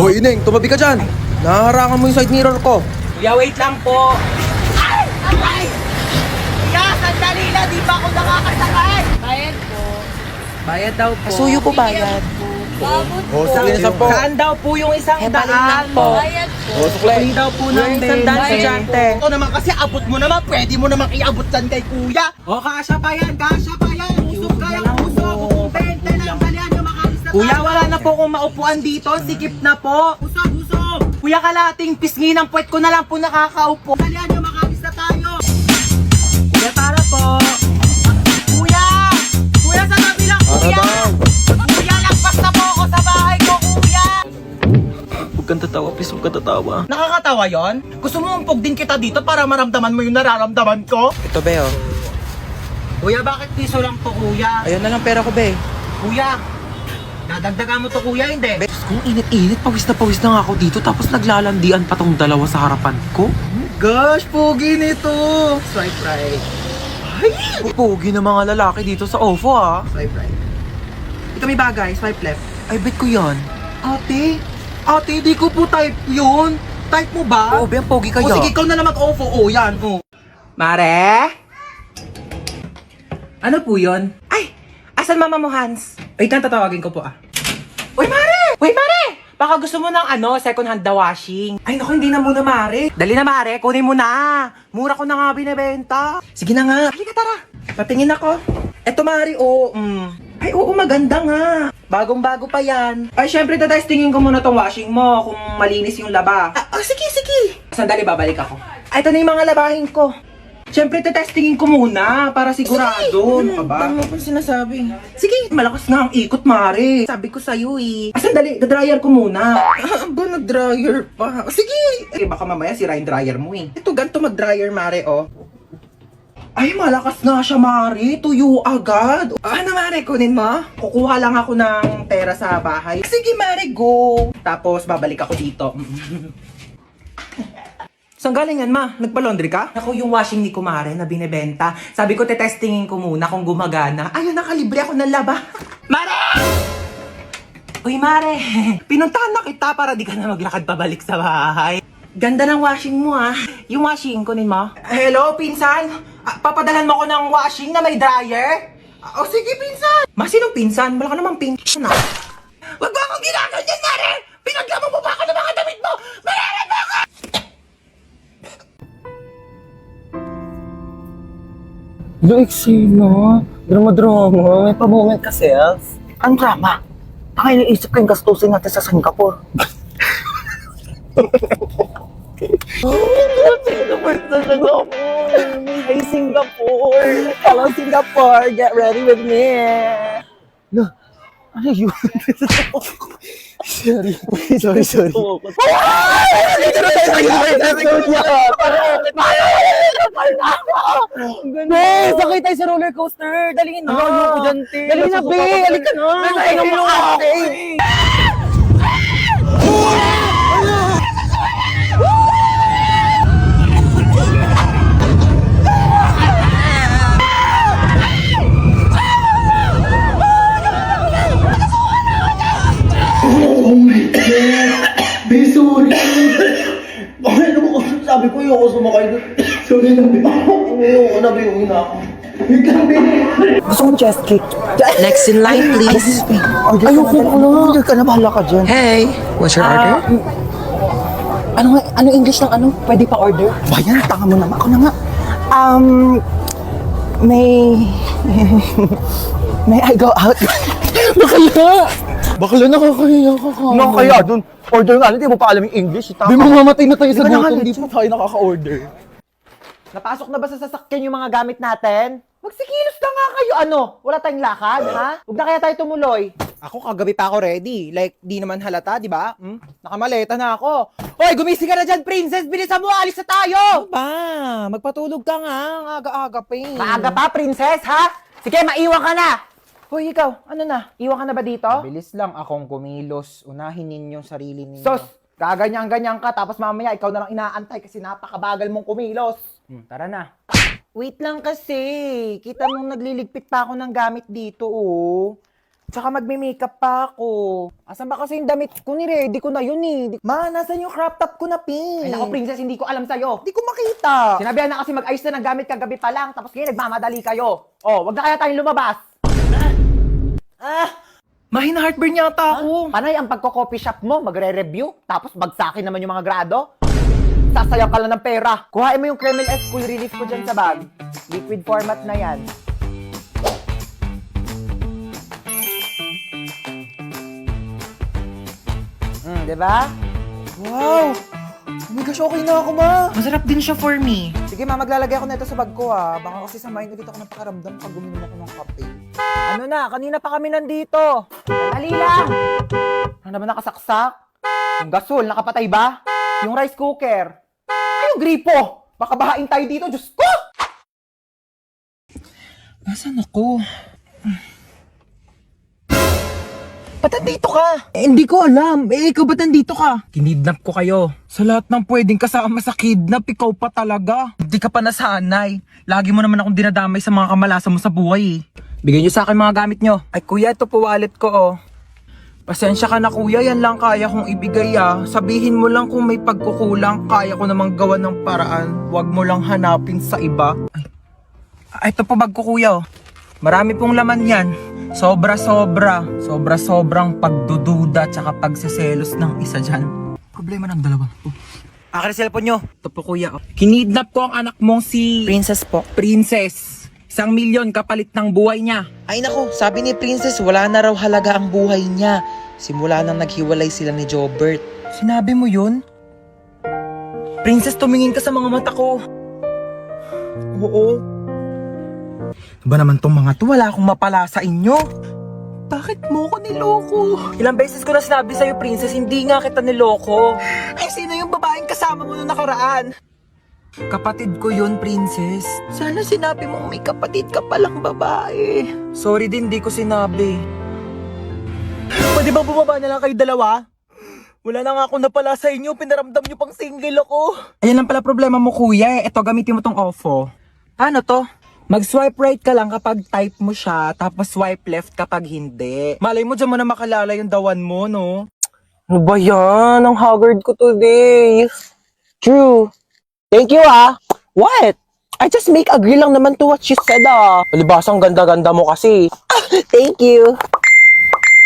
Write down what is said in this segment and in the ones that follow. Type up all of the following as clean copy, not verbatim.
Hoy, Ineng, tumabi ka dyan. Nahaharangan mo yung side mirror ko. Kuya, wait lang po. Ay! Ay! Kuya, sandali na. Di pa ako nakakasakay. Bayad po. Bayad daw po. Suyo po bayad. Oh, sige na po. Saan daw po yung isang Balik daan? lang po. Bayad po. Oh, sukle. Hindi daw po ng isang daan, estudyante. Ito naman kasi abot mo naman. Pwede mo naman iabot dyan kay kuya. O, kasya pa yan. Kasya pa yan. Usog kayang usog. Kung 20 lang, dalihan nyo makalis na. Kuya, wala na po kung maupuan dito. Sikip na po. Usog, usog. Kuya, kalating pisngi ng puwet ko na lang po nakakaupo. Dalihan nyo makalis na tayo. Kuya, tara po. Kuya! Kuya, sa tabi lang, kuya! Kuya, lagpas na po ako sa bahay ko, kuya! Huwag kang tatawa, please. Huwag kang tatawa. Nakakatawa yon? Gusto mo umpog din kita dito para maramdaman mo yung nararamdaman ko? Ito, be, oh. Kuya, bakit piso lang to, kuya? Ayun na lang pera ko, be. Kuya, dadagdagan mo to, kuya, hindi? Kung init-init, pawis na nga ako dito tapos naglalandian pa tong dalawa sa harapan ko. Gosh, pogi nito! Swipe right. Pogi na mga lalaki dito sa OFO ah. Swipe right. Ito may bagay, swipe left. Ay, bet ko yan. Ate, di ko po type yun. Type mo ba? Oo, be, ang pogi O kaya. sige, ikaw na lang mag-ofo. O, yan. O. Mare? Ano po yun? Ay, asan mama mo, Hans? Wait lang, tatawagin ko po Uy, Mare! Uy, Mare! Baka gusto mo ng second hand na washing. Ay, naku, hindi na muna, Mare. Dali na, Mare. Kunin mo na. Mura ko na nga binibenta. Sige na nga. Halika, tara. Patingin ako. Eto, Mare, Ay, oo, maganda nga. Bagong-bago pa yan. Ay, syempre, tatestingin ko muna tong washing mo kung malinis yung laba. Sige, sige. Sandali, babalik ako. Ay, ito na yung mga labahin ko. Syempre, tetestingin ko muna para sigurado. Ano ka ba? Ano pa sinasabi? Sige, malakas nga ang ikot, Mare. Sabi ko sa'yo sandali, dryer ko muna. Ba, nag-dryer pa? Sige. Baka mamaya sira yung dryer mo Ito, ganito mag-dryer, Mare, Ay, malakas nga siya, Mare. Tuyo agad. Ano, Mare? Kunin mo? Kukuha lang ako ng pera sa bahay. Sige, Mare, go. Tapos, babalik ako dito. Saan galing yan, ma? Nagpa-laundry ka? Ako yung washing ni Kumare na binibenta. Sabi ko, tetestingin ko muna kung gumagana. Ayun, nakalibre ako ng laba. Mare! Uy, Mare. Pinuntahan na kita para di ka na maglakad pabalik sa bahay. Ganda ng washing mo, Yung washing, kunin mo. Hello, pinsan? Papadalhan mo ko ng washing na may dryer? Sige, pinsan. Ma, sinong pinsan? Wala ka namang pinsan, Wag mo akong ginaganyan, Mare! Pinaglamang mo pa ako ng mga damit mo! Mare, mo ako! Eksena. Drama-drama. May pa-moment ka, self. Ang drama? Baka iniisip ko yung gastusin natin sa Singapore. Hey, Singapore! Hello, Singapore! Get ready with me! No. Ano yun? Sorry. Be, sakay tayo sa roller coaster. Dali na. Ayoko dyan, te. Dali na, be. Halika na. Ay, naman Bakit naman ko sabi ko yung ako sumakay doon? Sorry na, be. Ayoko na, be. Uwi na ako. Wait lang, be. Gusto ko chest kick. Next in line, please. Ayoko na. Order ka na, bahala ka dyan. Hey, what's your order? Ano English ng ano? Pwede pa order? Bayan, tanga mo naman. Ako na nga. May I go out? Bakla nakakahiya ka ka. Nakakaya dun. Order nga, hindi mo pa alam yung English. Di mamamatay na tayo sa Di ba gutom. nakalitsyo? Hindi pa tayo nakaka-order. Napasok na ba sa sasakyan yung mga gamit natin? Magsikilos na nga kayo. Ano? Wala tayong lakad, ha? Huwag na kaya tayo tumuloy. Ako kagabi pa ako ready. Like, di naman halata, di ba? Nakamaleta na ako. Hoy, gumising ka na dyan, princess! Bilisan mo, alis na tayo! Ba, magpatulog ka nga. Ang aga-aga pa Maaga pa, princess, ha? Sige, maiwan ka na. Hoy, ikaw, ano na? Iwan ka na ba dito? Bilis lang akong kumilos. Unahin ninyong sarili ninyo. Sos, gaganyan-ganyan ka, tapos mamaya ikaw na lang inaantay kasi napakabagal mong kumilos. Tara na. Wait lang kasi. Kita mong nagliligpit pa ako ng gamit dito, oh. Tsaka magme-makeup pa ako. Asan ba kasi yung damit ko? Ni-ready ko na yun eh. Ma, nasan yung crop top ko na pink? Ay naku, princess, hindi ko alam sa'yo. Hindi ko makita. Sinabihan na kasi mag-ayos na ng gamit kagabi pa lang, tapos ngayon nagmamadali kayo. Oh, wag na kaya tayong lumabas. Mahina heartburn yata ako. Panay ang pagko-coffee shop mo, magre-review, tapos bagsakin naman yung mga grado. Sasayaw ka lang ng pera. Kuhain mo yung Kreml S Cool Relief ko dyan sa bag. Liquid format na yan. Diba? Wow! Oh my gosh, okay na ako, ma. Masarap din siya for me. Sige, ma, maglalagay ako na ito sa bag ko, ha. Baka kasi samahin ulit ako ng pakaramdam pag guminom ako ng kape. Ano na, kanina pa kami nandito. Dali lang. Ano naman nakasaksak? Yung gasol, nakapatay ba? Yung rice cooker. Ay, yung gripo. Baka bahain tayo dito, Diyos ko! Nasaan ako? Ba't nandito ka? Hindi ko alam. Ikaw ba't nandito ka? Kinidnap ko kayo. Sa lahat ng pwedeng kasama sa kidnap, ikaw pa talaga. Hindi ka pa nasanay. Lagi mo naman akong dinadamay sa mga kamalasan mo sa buhay eh. Bigyan niyo sa akin mga gamit niyo. Ay kuya, ito po wallet ko oh. Pasensya ka na kuya, yan lang kaya kong ibigay ah. Sabihin mo lang kung may pagkukulang, kaya ko namang gawa ng paraan. Huwag mo lang hanapin sa iba. Ay, ito po bag ko kuya oh. Marami pong laman yan. Sobrang pagdududa tsaka pagseselos ng isa dyan. Problema ng dalawa. Akin ang cellphone nyo. Ito po kuya. Kinidnap ko ang anak mong si... Princess po. Princess. 1,000,000 kapalit ng buhay niya. Ay nako, sabi ni Princess wala na raw halaga ang buhay niya. Simula nang naghiwalay sila ni Jobert. Sinabi mo yun? Princess, tumingin ka sa mga mata ko. Oo. Ba naman tong mga to, wala akong mapala sa inyo. Bakit mo ko niloko? Ilang beses ko na sinabi sa'yo, Princess, hindi nga kita niloko. Ay, sino yung babaeng kasama mo nung nakaraan? Kapatid ko yun, Princess. Sana sinabi mong may kapatid ka palang babae. Sorry din, di ko sinabi. Pwede ba bumaba na lang kayo dalawa? Wala na nga ako napala sa inyo, pinaramdam nyo pang single ako. Ayan lang pala problema mo, kuya. Ito, gamitin mo tong OFO. Ano to? Mag-swipe right ka lang kapag type mo siya, tapos swipe left kapag hindi. Malay mo dyan mo na makalala yung dawan mo, no? Ano ba yan? Ang haggard ko today. True. Thank you, ah. What? I just make agree lang naman to what she said, ah. Palibasang ganda-ganda mo kasi. Thank you.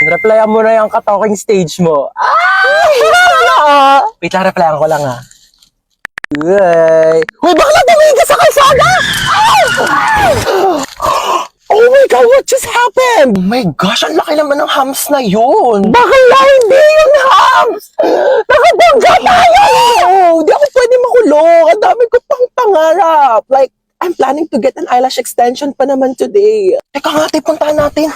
Replyan mo na yung ka-talking stage mo. Ah! Wait lang, replyan ko lang, ah. Uy! Uy, bakla tumingin ka sa kalsada? Oh my God, what just happened? Oh my gosh, ang laki naman ng hams na yun. Bakla hindi yung hams! Nakabangga tayo! Hindi ako pwede makulong. Ang dami ko pang pangarap. Like, I'm planning to get an eyelash extension pa naman today. Teka nga, puntahan natin.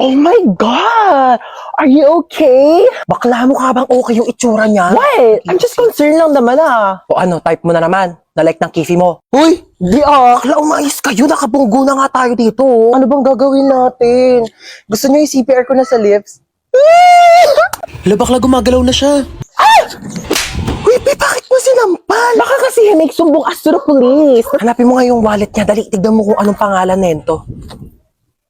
Oh my God! Are you okay? Bakla mo ka bang okay yung itsura niya? What? I'm just concerned lang naman ah. O ano, type mo na naman. Na-like ng kifi mo. Uy! Di ah! Bakla, umayos kayo. Nakabunggo na nga tayo dito. Ano bang gagawin natin? Gusto niyo yung CPR ko na sa lips? Hala, bakla gumagalaw na siya. Ah! Uy, bakit mo sinampal? Baka kasi may sumbong astro police. Hanapin mo nga yung wallet niya. Dali, tignan mo kung anong pangalan nento.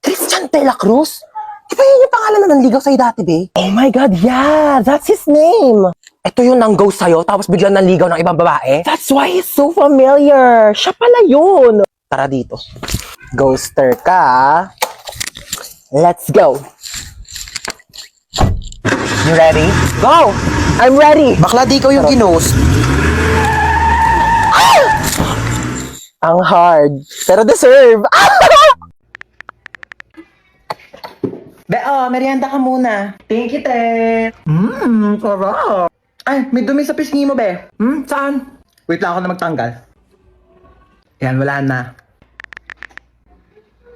Christian de la Cruz? Di ba yun yung pangalan na nanligaw sa'yo dati, be? Oh my God, yeah! That's his name! Ito yung nang-ghost sa'yo, tapos biglang nanligaw ng ibang babae? That's why he's so familiar! Siya pala yun! Tara dito. Ghoster ka, ah. Let's go. You ready? Go! I'm ready! Bakla, di ikaw yung ginost. Ang hard, pero deserve. Be, merienda ka muna. Thank you, te. Sarap. Ay, may dumi sa pisngi mo, be. Saan? Wait lang ako na magtanggal. Yan, wala na.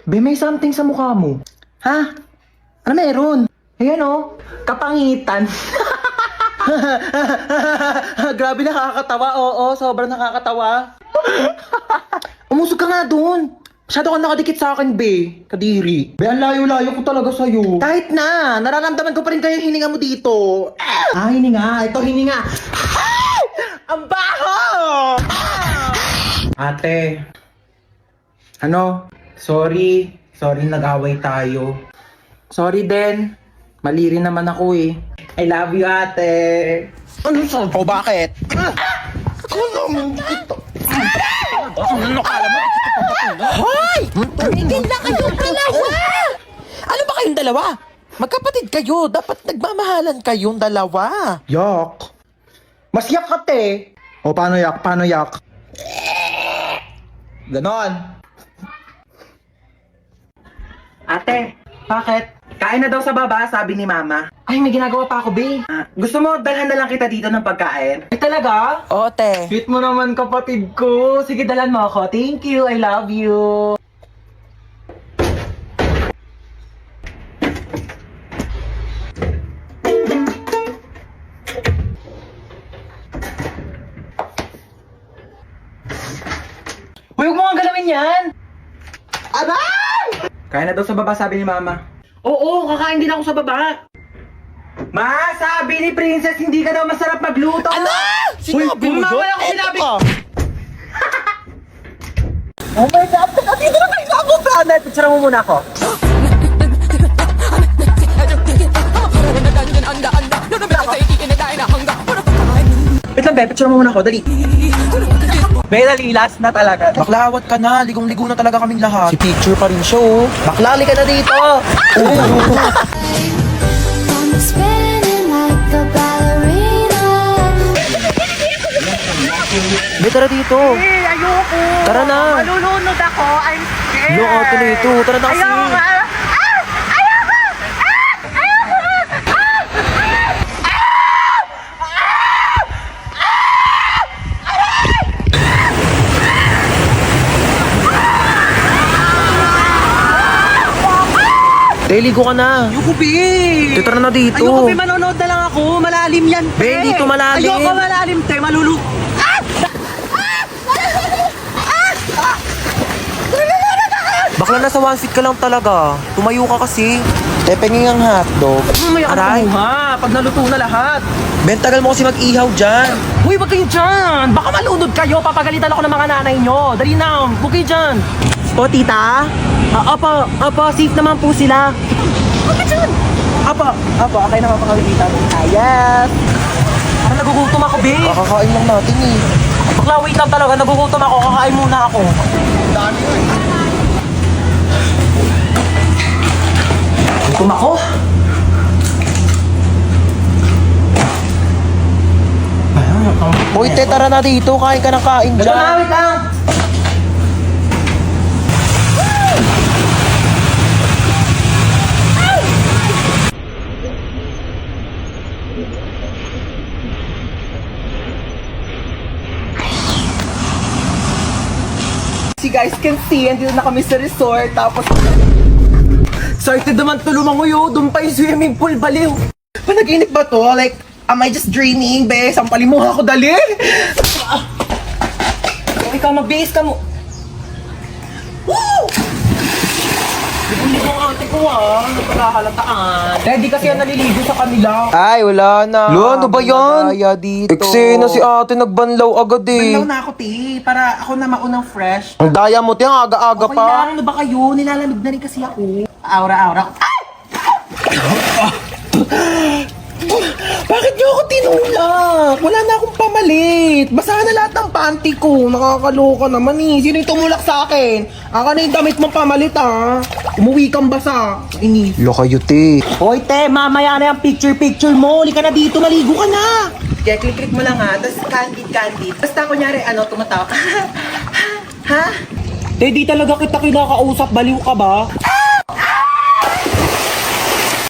Be, may something sa mukha mo. Ha? Ano meron? Ayan, oh. Kapangitan. Grabe, nakakatawa. Oo, sobrang nakakatawa. Umusog ka nga doon. Masyado ka nakadikit sa akin, be. Kadiri. Be, ang layo-layo ko talaga sa'yo. Kahit na, nararamdaman ko pa rin kayo hininga mo dito. Hininga. Ito, hininga. Ang baho! Ate. Ano? Sorry. Sorry, nag-away tayo. Sorry din. Mali rin naman ako eh. I love you, ate. Ano sa? O bakit? Ano kita? Ano kala mo? Hoy! Tumigil na kayong dalawa! Ano ba kayong dalawa? Magkapatid kayo. Dapat nagmamahalan kayong dalawa. Yak. Mas yak ka, te. O, paano yak? Paano yak? Ganon. Ate, bakit? Kain na daw sa baba, sabi ni mama. Ay, may ginagawa pa ako, be. Gusto mo, dalhan na lang kita dito ng pagkain? Ay, talaga? O, te. Sweet mo naman, kapatid ko. Sige, dalhan mo ako. Thank you, I love you. Huwag mo nga galawin yan! Aray! Kaya na daw sa baba, sabi ni mama. Oo, kakain din ako sa baba. Ma, sabi ni Princess, hindi ka daw masarap magluto. Ano? Sinabi mo mamaya yun? ako sinabi. Eto ka. Oh my God, dito na kayo ako, planet. Picture mo muna ako. Wait lang, be. Picture mo muna ako. Dali. Be, dali. Last na talaga. Baklawat ka na. Ligong-ligo na talaga kaming lahat. Si picture pa rin siya, oh. Baklali ka na dito. I'm spinning like a ballerina. Be, tara dito. Ayoko. Tara na. Malulunod ako. I'm scared. Yung ate na ito. Tara na kasi. Ayoko. Te, ligo ka na. Ayoko, be. Te, tara na dito. Ayoko, be. Manonood na lang ako. Malalim yan, te. Be, dito malalim. Ayoko malalim, te. Malulu... Bakla nasa one seat ka lang talaga. Tumayo ka kasi. Te, penging ang hotdog. Mamaya ka Aray. kumuha. Pag naluto na lahat. Ben, tagal mo kasi mag-ihaw dyan. Uy, wag kayo dyan. Baka malunod kayo. Papagalitan ako ng mga nanay nyo. Dali na. Huwag kayo dyan. O, tita? Opo, safe naman po sila. Huwag ka dyan. Opo, okay naman pangalitan. Yes. Parang nagugutom ako, be. Kakakain lang natin eh. Bakla, wait lang talaga. Nagugutom ako. Kakain muna ako. Gutom ako. Hoy, te, tara na dito. Kain ka ng kain Ito na, dyan. wait lang. You guys can see, andito na kami sa resort, tapos... Excited naman to lumangoy, doon pa yung swimming pool, baliw. Panaginip ba to? Like, am I just dreaming, be? Sampalin mo ako, dali! Ikaw, mag-base ka mo. Woo! Ligo-ligo ang ate ko, nagpakahalataan. Ready kasi yan naliligo sa kanila. Ay, wala na. Lo, ano ba yan? Daya dito. Eksena si ate, nagbanlaw agad eh. Banlaw na ako, te, para ako na maunang fresh. Ang daya mo, te, ang aga-aga Okay pa. lang, ano ba kayo? Nilalamig na rin kasi ako. Aura-aura. Bakit niyo ako tinulak? Wala na akong pamalit. Basa na lahat ng panty ko. Nakakaloka naman eh. Sino yung tumulak sa akin? Aka na yung damit mong pamalit ah. Umuwi kang basa. Ini. Lo kayo, te. Hoy te, mamaya na yung picture mo. Huli ka na dito, maligo ka na. Kaya click mo lang ha, tapos candid. Basta kunyari, tumatawa ka. Ha? Te, di talaga kita kinakausap, baliw ka ba?